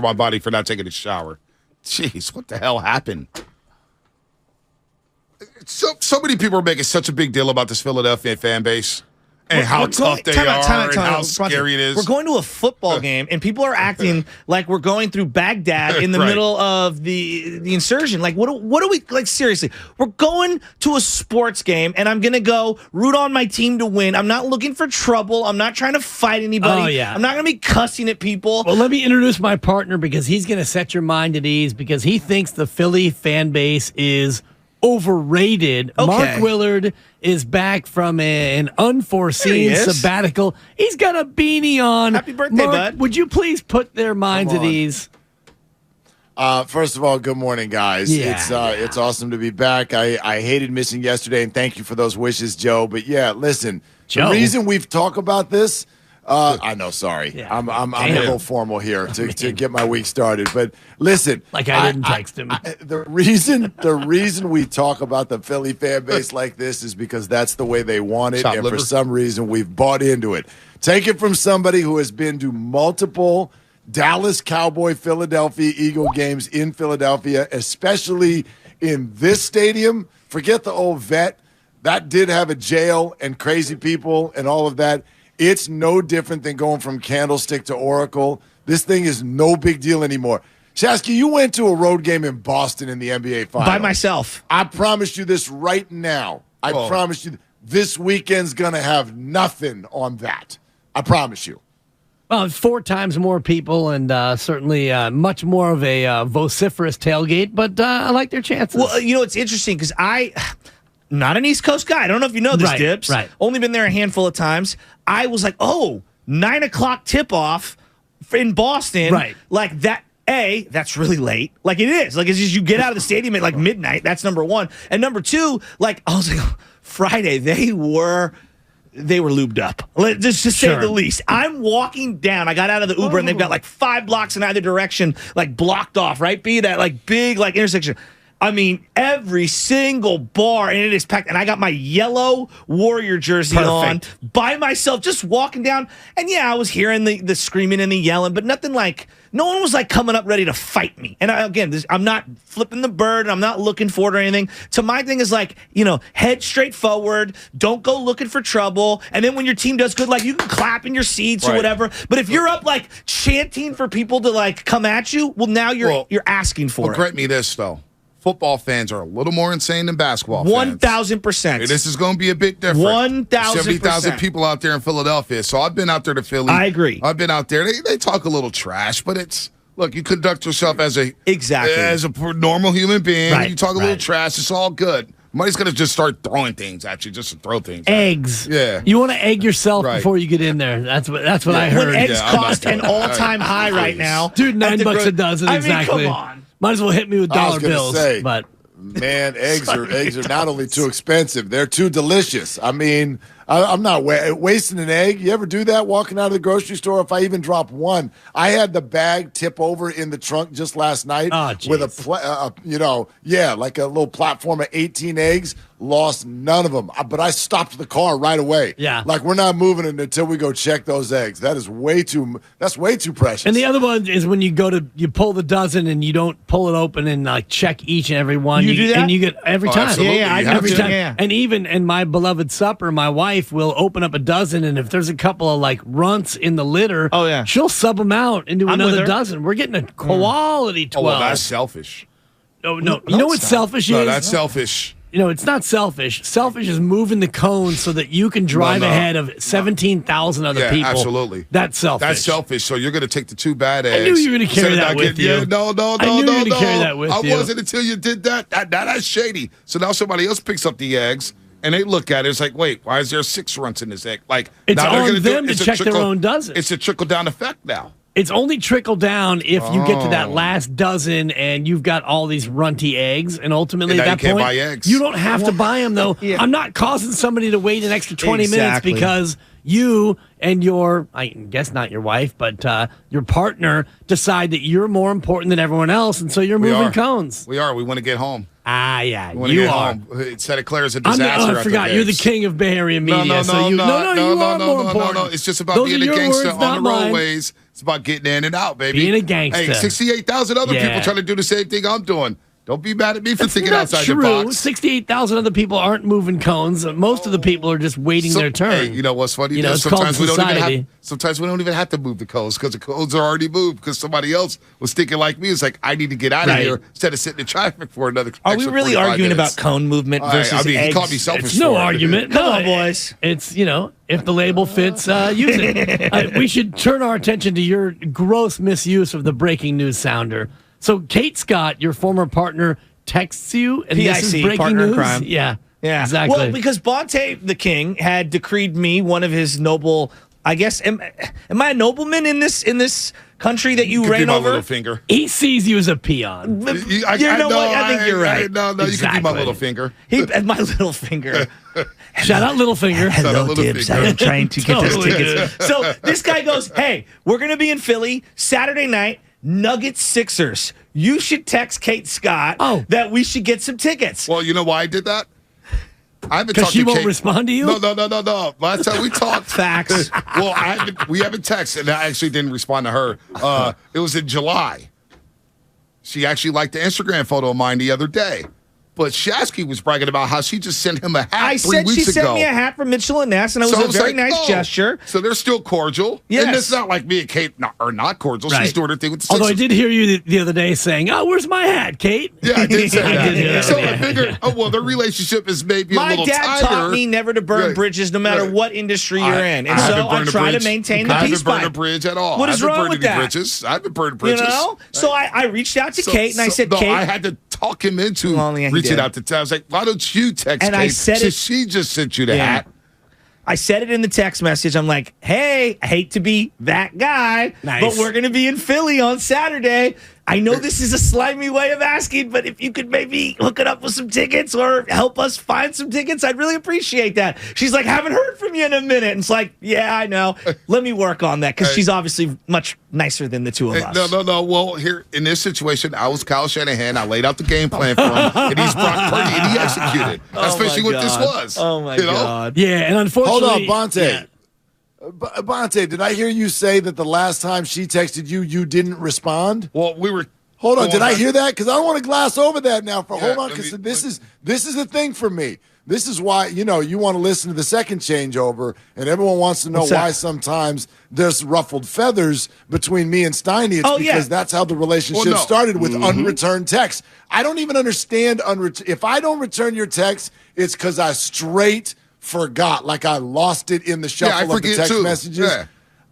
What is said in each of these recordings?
my body for not taking a shower. Jeez, what the hell happened? So many people are making such a big deal about this Philadelphia fan base and how tough they are and how scary it is. We're going to a football game, and people are acting like we're going through Baghdad in the middle of the insurgent. Like, what are we, like, seriously? We're going to a sports game, and I'm going to go root on my team to win. I'm not looking for trouble. I'm not trying to fight anybody. Oh, yeah. I'm not going to be cussing at people. Well, let me introduce my partner because he's going to set your mind at ease because he thinks the Philly fan base is overrated. Okay. Mark Willard is back from an unforeseen sabbatical. He's got a beanie on. Happy birthday, Mark, bud. Would you please put their minds at ease? First of all, good morning, guys. Yeah, It's awesome to be back. I hated missing yesterday, and thank you for those wishes, Joe. But yeah, listen, Joe? The reason we've talked about this, I know, sorry, Yeah. I'm a little formal here to get my week started. But listen, Like I didn't text him. the reason we talk about the Philly fan base like this is because that's the way they want it, and for some reason we've bought into it. Take it from somebody who has been to multiple Dallas Cowboy, Philadelphia Eagle games in Philadelphia, especially in this stadium. Forget the old vet. That did have a jail and crazy people and all of that. It's no different than going from Candlestick to Oracle. This thing is no big deal anymore. Shasky, you went to a road game in Boston in the NBA Finals. By myself. I promise you this right now. I promise you this weekend's going to have nothing on that. I promise you. Well, it's 4 times more people and certainly much more of a vociferous tailgate, but I like their chances. Well, you know, it's interesting because I'm not an East Coast guy. I don't know if you know this, Dips. Right. Only been there a handful of times. I was like, 9 o'clock tip-off in Boston. Right. Like that. That's really late. Like it is. Like it's just you get out of the stadium at like midnight. That's number one. And number two, like I was like, Friday, they were lubed up. Just to say the least. I'm walking down. I got out of the Uber and they've got like 5 blocks in either direction, like blocked off, right? Be that like big like intersection. I mean, every single bar, and it is packed. And I got my yellow Warrior jersey on by myself, just walking down. And yeah, I was hearing the screaming and the yelling, but nothing like, no one was like coming up ready to fight me. And I'm not flipping the bird, and I'm not looking for it or anything. So my thing is like, head straight forward. Don't go looking for trouble. And then when your team does good, like you can clap in your seats or whatever. But if you're up like chanting for people to like come at you, well, now you're asking for it. Grant me this though. Football fans are a little more insane than basketball fans. 1,000%. This is going to be a bit different. 1,000%. 70,000 people out there in Philadelphia. So I've been out there to Philly. I agree. I've been out there. They talk a little trash, but it's, look, you conduct yourself as a normal human being. Right, you talk a little trash. It's all good. Money's going to just start throwing things at you, just to throw things eggs. Yeah. You want to egg yourself before you get in there. That's what I heard. When eggs cost an all-time high right now. Dude, $9 a dozen, exactly. I mean, come on. Might as well hit me with dollar bills. But man, eggs are not only too expensive, they're too delicious. I mean, I'm not wasting an egg. You ever do that walking out of the grocery store? If I even drop one, I had the bag tip over in the trunk just last night with like a little platform of 18 eggs. Lost none of them, but I stopped the car right away. Yeah, like we're not moving it until we go check those eggs. That's way too precious. And the other one is when you pull the dozen and you don't pull it open and like check each and every one. You do that? And you get every time. Absolutely. Every time. Yeah. And even in my beloved supper, my wife will open up a dozen, and if there's a couple of like runts in the litter, she'll sub them out into another dozen. We're getting a quality 12. Oh, well, that's selfish. No. You know what selfish is? No, that's selfish. It's not selfish. Selfish is moving the cone so that you can drive ahead of 17,000 other people. Absolutely. That's selfish. That's selfish. So you're going to take the 2 bad eggs. I knew you were going to carry that with you. No. I knew you were going to carry that with you. I wasn't until you did that. That's shady. So now somebody else picks up the eggs, and they look at it. It's like, wait, why is there 6 runts in this egg? Like, it's now on them to check their own dozen. It's a trickle-down effect now. It's only trickle down if you get to that last dozen and you've got all these runty eggs, and ultimately at that point, buy eggs. You don't have to buy them, though. Yeah. I'm not causing somebody to wait an extra 20 minutes because you and I guess not your wife, but your partner decide that you're more important than everyone else, and so you're moving cones. We are. We want to get home. Yeah. When you get home, Santa Clara's a disaster. I forgot. You're the king of Bay Area media. No. It's just about being a gangster on the roadways. It's about getting in and out, baby. Being a gangster. Hey, 68,000 other people trying to do the same thing I'm doing. Don't be mad at me for thinking outside the box. 68,000 other people aren't moving cones. Most of the people are just waiting their turn. Hey, you know what's funny? Sometimes we don't even have to move the cones because the cones are already moved because somebody else was thinking like me. It's like, I need to get out of here instead of sitting in traffic for another. Are we really arguing about cone movement versus eggs? He called me selfish. It's no argument. Come on, boys. It's, if the label fits, use it. We should turn our attention to your gross misuse of the breaking news sounder. So Kate Scott, your former partner, texts you, and this is breaking partner news? in crime. Yeah, exactly. Well, because Bonte the King had decreed me one of his noble. I guess am I a nobleman in this country that you reign over? Little finger. He sees you as a peon. I think you're right. No, exactly. You can be my little finger. My little finger. Shout out Littlefinger. Hello, Dibs. I am trying to get us tickets. So this guy goes, hey, we're going to be in Philly Saturday night, Nuggets Sixers. You should text Kate Scott that we should get some tickets. Well, you know why I did that? I haven't talked to Kate. Because she won't respond to you? No. Last time we talked. Facts. Well, we haven't texted, and I actually didn't respond to her. It was in July. She actually liked the Instagram photo of mine the other day. But Shasky was bragging about how she just sent him a hat 3 weeks ago. I said she sent me a hat from Mitchell and Ness, and it was a very nice gesture. So they're still cordial. Yes. And it's not like me and Kate are not cordial. Right. She's doing her thing with the Although Sixers. I did hear you the other day saying, where's my hat, Kate? Yeah, I did say that. I did hear that. So I figured, their relationship is maybe a little tighter. My dad taught me never to burn bridges no matter what industry you're in. And so I try to maintain the peace pipe. I haven't burned a bridge at all. What is wrong with that? Bridges. I haven't burned bridges. So I reached out to Kate, and I said, Kate. I had to talk him into reaching out to Ted. I was like, why don't you text and Kate? I said it. She just sent you the hat. I said it in the text message. I'm like, hey, I hate to be that guy, but we're going to be in Philly on Saturday. I know this is a slimy way of asking, but if you could maybe hook it up with some tickets or help us find some tickets, I'd really appreciate that. She's like, haven't heard from you in a minute. And it's like, yeah, I know. Let me work on that because she's obviously much nicer than the two of us. No. Well, here in this situation, I was Kyle Shanahan. I laid out the game plan for him, and he's Brock Purdy, and he executed. That's basically what this was. Oh, my God. Yeah, and unfortunately. Hold on, Bonte. Yeah. Bonte, did I hear you say that the last time she texted you, you didn't respond? Well, we were. Hold on, did I hear that? Because I don't want to gloss over that now. Hold on, because this is the thing for me. This is why, you want to listen to the second changeover, and everyone wants to know why sometimes there's ruffled feathers between me and Steiny. It's because that's how the relationship started with unreturned texts. I don't even understand if I don't return your text, it's because I straight forgot, like I lost it in the shuffle of the text messages. Yeah.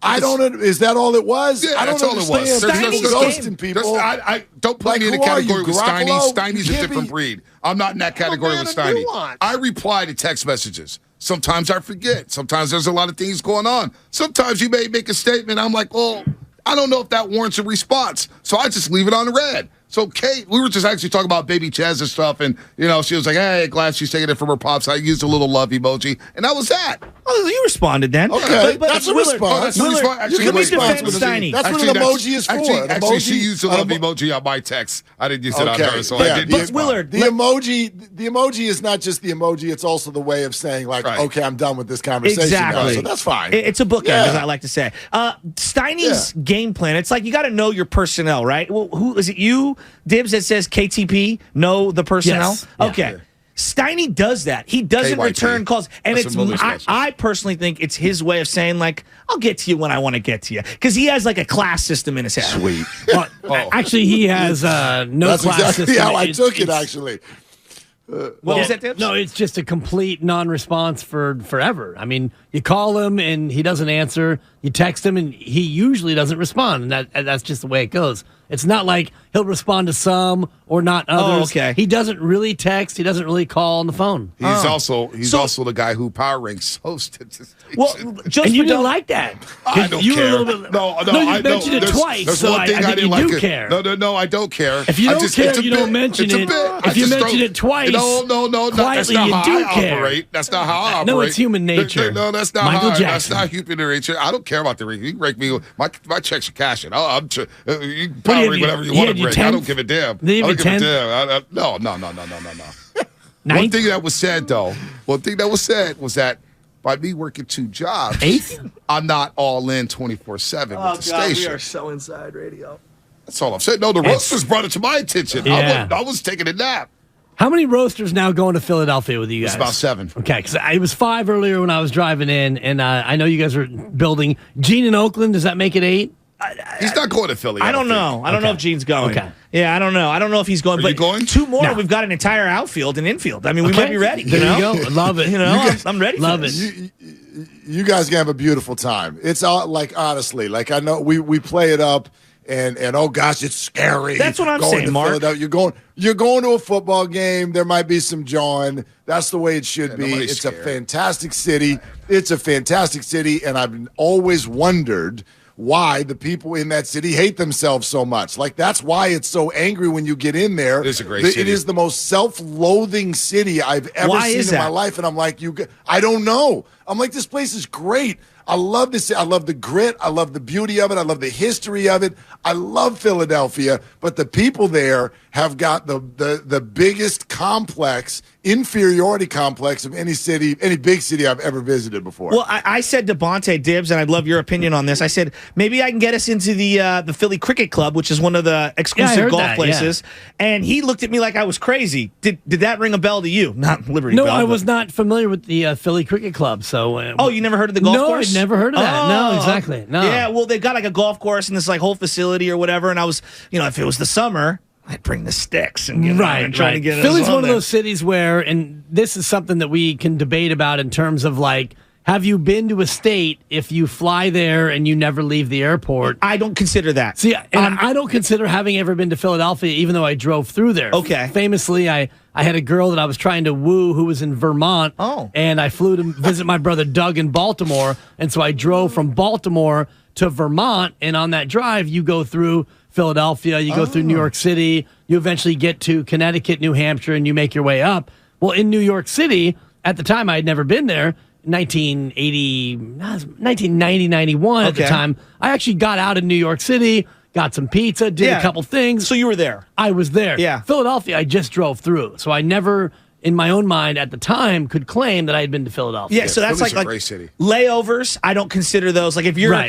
I don't. Is that all it was? Yeah, I don't that's all it was. There's no ghosting people. I don't put me in the category with Steiny. Steiny's a different breed. I'm not in that category with Steiny. I reply to text messages. Sometimes I forget. Sometimes there's a lot of things going on. Sometimes you may make a statement. I'm like, well, I don't know if that warrants a response. So I just leave it on the red. So Kate, we were just actually talking about baby Chaz and stuff, and she was like, "Hey, glad she's taking it from her pops." I used a little love emoji, and that was that. Oh, you responded then. Okay, but that's a response. Actually, let me defend Steiny. That's what an emoji is for. Actually, she used a love emoji on my text. I didn't use it on her, so I did. But Willard, the emoji is not just the emoji; it's also the way of saying, like, okay, I'm done with this conversation. Exactly. Now, so that's fine. It's a bookend, as I like to say. Steiny's game plan. It's like you got to know your personnel, right? Well, who is it? You, Dibs, that says KTP. Know the personnel. Yes. Okay. Steiny does that. He doesn't return calls. And I personally think it's his way of saying, like, I'll get to you when I want to get to you. Because he has, like, a class system in his head. Sweet. Actually, he has no That's class exactly system. how I took it, actually. What was that, Dibs? No, it's just a complete non-response for forever. I mean, you call him and he doesn't answer. You text him and he usually doesn't respond. And that's just the way it goes. It's not like he'll respond to some or not others. Okay. He doesn't really text. He doesn't really call on the phone. He's also the guy who Power Ranks hosted. Well, just and you didn't like that. I don't you care. Were a little bit, no, you mentioned it twice. There's so one thing I didn't think you like. Do care. No, I don't care. If you don't care, you don't mention it. If you mention it twice, no, that's not how I operate. That's not how I operate. No, it's human nature. No, that's not Michael hard. Jackson. That's not human nature. I don't care about the ring. You can rake me. My checks are cashing. You can power ring whatever you want to break. I don't give a damn. I don't give a damn. No. One thing that was said, though, was that by me working 2 jobs, I'm not all in 24/7 with the station. We are so inside radio. That's all I'm saying. No, the roasters brought it to my attention. Yeah. I was taking a nap. How many roasters now going to Philadelphia with you guys? It's about 7. Okay, because it was 5 earlier when I was driving in, and I know you guys are building. Gene in Oakland, does that make it 8? He's not going to Philly. I don't know. I don't know if Gene's going. Okay. Yeah, I don't know. I don't know if he's going. Are but you going? 2 more. No. We've got an entire outfield and infield. I mean, we might be ready. There you go. Love it. I'm ready. Love for it. this. You guys can have a beautiful time. It's all like, honestly, like I know we play it up and oh gosh, it's scary. That's what I'm saying, Mark. You're going to a football game. There might be some jawing. That's the way it should be. It's scared. a fantastic city. It's a fantastic city, and I've always wondered why the people in that city hate themselves so much. Like, that's why it's so angry when you get in there. It is a great city. It is the most self-loathing city I've ever seen in my life, and I'm like, I don't know. I'm like, this place is great. I love this. I love the grit. I love the beauty of it. I love the history of it. I love Philadelphia, but the people there have got the biggest inferiority complex of any big city I've ever visited before. Well, I said to Bonte Dibbs, and I'd love your opinion on this. I said maybe I can get us into the Philly Cricket Club, which is one of the exclusive golf places. Yeah. And he looked at me like I was crazy. Did that ring a bell to you? Not Liberty Bell. No, I was not familiar with the Philly Cricket Club. So, you never heard of the golf course? No, I'd never heard of that. No, exactly. No. Yeah, well, they've got like a golf course in this like whole facility or whatever. And I was, if it was the summer, I'd bring the sticks and try to get it. Philly's one of those cities where, and this is something that we can debate about in terms of like, have you been to a state if you fly there and you never leave the airport? I don't consider that. See, and I don't consider having ever been to Philadelphia, even though I drove through there. Okay. Famously, I had a girl that I was trying to woo who was in Vermont. Oh. And I flew to visit my brother Doug in Baltimore. And so I drove from Baltimore to Vermont. And on that drive, you go through Philadelphia, you go through New York City, you eventually get to Connecticut, New Hampshire, and you make your way up. Well, in New York City, at the time I had never been there, 1990, 91 at the time, I actually got out in New York City, got some pizza, did a couple things. So you were there? I was there. Yeah. Philadelphia, I just drove through. So I never, in my own mind at the time, could claim that I had been to Philadelphia. Yeah, so that's like a great city. Layovers. I don't consider those. Like if you're in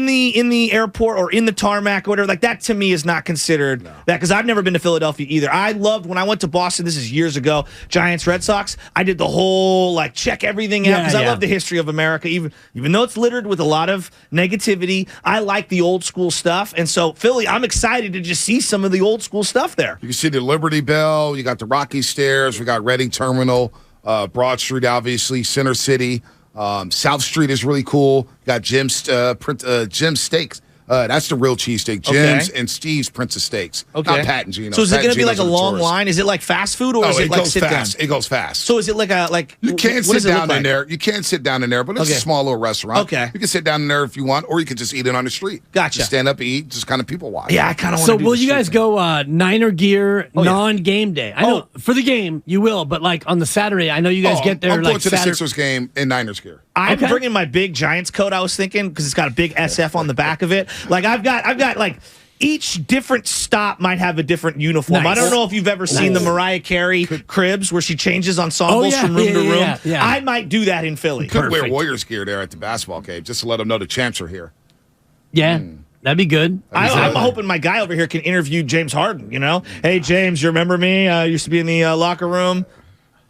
the airport or in the tarmac or whatever, like that to me is not considered that, because I've never been to Philadelphia either. I loved when I went to Boston. This is years ago. Giants, Red Sox. I did the whole like check everything out because I love the history of America. Even though it's littered with a lot of negativity, I like the old school stuff. And so Philly, I'm excited to just see some of the old school stuff there. You can see the Liberty Bell. You got the Rocky Stairs. We got Reading Terminal, Broad Street, obviously, Center City. South Street is really cool. You got Jim's Steaks. That's the real cheesesteak. Jim's and Steve's Prince of Steaks. Okay. Not Pat and Gino. So is it going to be like a long tourist. line? Is it like fast food or is it like sit fast. down? It goes fast. So is it like you can't sit down in there. You can't sit down in there, but it's a small little restaurant. Okay. You can sit down in there if you want, or you can just eat it on the street. Gotcha. Just stand up and eat, just kind of people watch. Yeah, I kind of want So to do will you guys go Niner gear non-game day? I know for the game you will, but like on the Saturday, I know you guys get there. I'm going to the Saturday. Sixers game in Niners gear. I'm bringing my big Giants coat, I was thinking, because it's got a big SF on the back of it. Like I've got like each different stop might have a different uniform. Nice. I don't know if you've ever seen the Mariah Carey cribs where she changes ensembles from room to room. Yeah. I might do that in Philly. Could wear Warriors gear there at the basketball game just to let them know the champs are here. Yeah, that'd be good. I'm hoping my guy over here can interview James Harden, Hey, James, you remember me? I used to be in the locker room.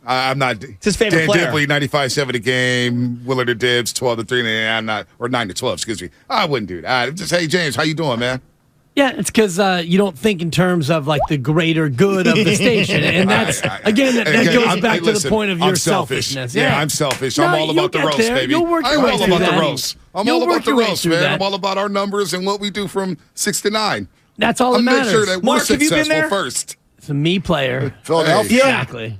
I'm not. It's his favorite player. Dan Dibley, 95-7 a game. Willard or Dibbs, 12-3. I'm not, or 9-12. Excuse me. I wouldn't do that. Just, hey James, how you doing, man? Yeah, it's because you don't think in terms of like the greater good of the station, and that's again that goes back to the point of your selfishness. Yeah, I'm selfish. I'm all about the roast, baby. You'll work your way I'm all through about that. the roast. I'm all about the roast, man. I'm all about our numbers and what we do from 6 to 9. That's all that matters. Make sure that we're Mark, have you been successful there? first. It's a me player. Philadelphia. Exactly.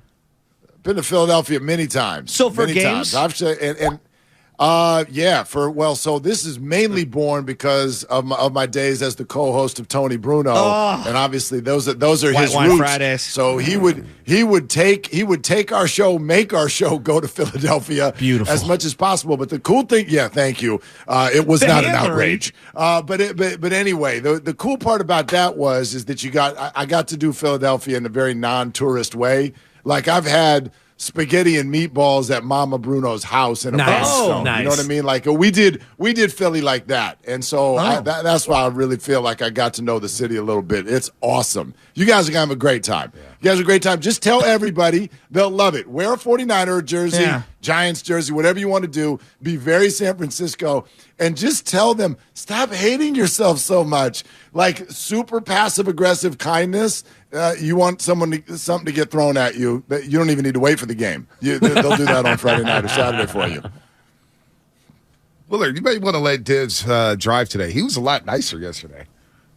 Been to Philadelphia many times. So for many games? times. I've said, and So this is mainly born because of my days as the co-host of Tony Bruno, and obviously those are his roots. Fridays. So he would take our show, make our show go to Philadelphia as much as possible. But the cool thing, thank you. It was not an outrage. But anyway, the cool part about that is that I got to do Philadelphia in a very non-tourist way. Like I've had spaghetti and meatballs at Mama Bruno's house in a brownstone. Nice. You know what I mean? Like we did Philly like that. And so that's why I really feel like I got to know the city a little bit. It's awesome. You guys are going to have a great time. Yeah. You guys have a great time. Just tell everybody. They'll love it. Wear a 49er jersey, Giants jersey, whatever you want to do. Be very San Francisco. And just tell them, stop hating yourself so much. Like super passive-aggressive kindness. You want something to get thrown at you. That you don't even need to wait for the game. They'll do that on Friday night or Saturday for you. Willard, you may want to let Divs drive today. He was a lot nicer yesterday.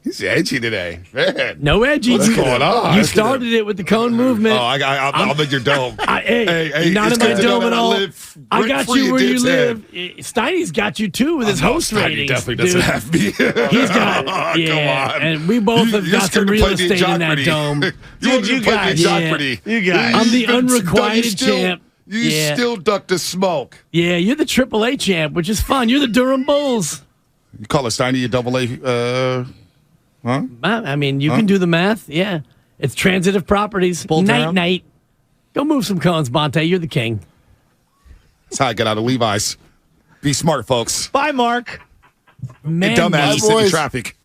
He's edgy today. Man. No edgy. What's going on? You started it with the cone movement. Oh, I'm in your dome. Hey, you're not in my dome at all. I got you where you live. Steiny's got you, too, with his host ratings. Definitely doesn't have me. He's got come on. And we both have got some real estate in that dome. Dude, you guys. You guys. I'm the unrequited champ. You still duck the smoke. Yeah, you're the AAA champ, which is fun. You're the Durham Bulls. You call it Steiny a double A? Huh? I mean, you can do the math. Yeah. It's transitive properties. Night. Go move some cones, Bonte. You're the king. That's how I get out of Levi's. Be smart, folks. Bye, Mark. Man, dumbass, sit in traffic.